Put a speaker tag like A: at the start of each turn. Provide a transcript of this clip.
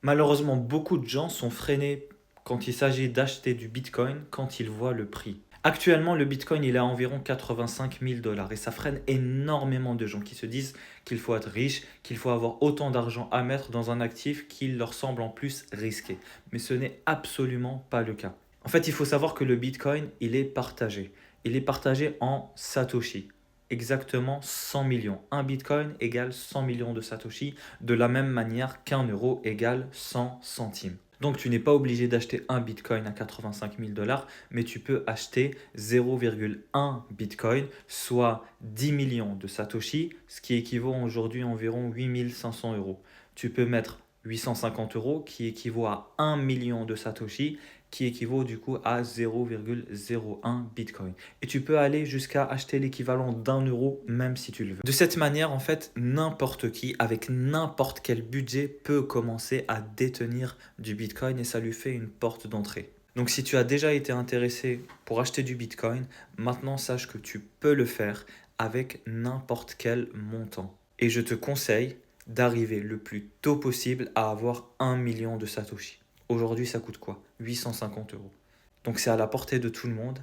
A: Malheureusement, beaucoup de gens sont freinés quand il s'agit d'acheter du Bitcoin quand ils voient le prix. Actuellement, le Bitcoin, il est à environ 85 000 dollars et ça freine énormément de gens qui se disent qu'il faut être riche, qu'il faut avoir autant d'argent à mettre dans un actif qui leur semble en plus risqué. Mais ce n'est absolument pas le cas. En fait, il faut savoir que le Bitcoin, il est partagé. Il est partagé en Satoshi. Exactement 100 millions. Un Bitcoin égale 100 millions de Satoshi, de la même manière qu'un euro égale 100 centimes. Donc tu n'es pas obligé d'acheter un Bitcoin à 85 000 dollars, mais tu peux acheter 0,1 Bitcoin, soit 10 millions de Satoshi, ce qui équivaut aujourd'hui à environ 8 500 euros. Tu peux mettre 850 euros, qui équivaut à 1 million de Satoshi, qui équivaut du coup à 0,01 Bitcoin. Et tu peux aller jusqu'à acheter l'équivalent d'un euro, même si tu le veux. De cette manière, en fait, n'importe qui, avec n'importe quel budget, peut commencer à détenir du Bitcoin et ça lui fait une porte d'entrée. Donc si tu as déjà été intéressé pour acheter du Bitcoin, maintenant sache que tu peux le faire avec n'importe quel montant. Et je te conseille d'arriver le plus tôt possible à avoir 1 million de Satoshi. Aujourd'hui, ça coûte quoi? 850 euros. Donc c'est à la portée de tout le monde.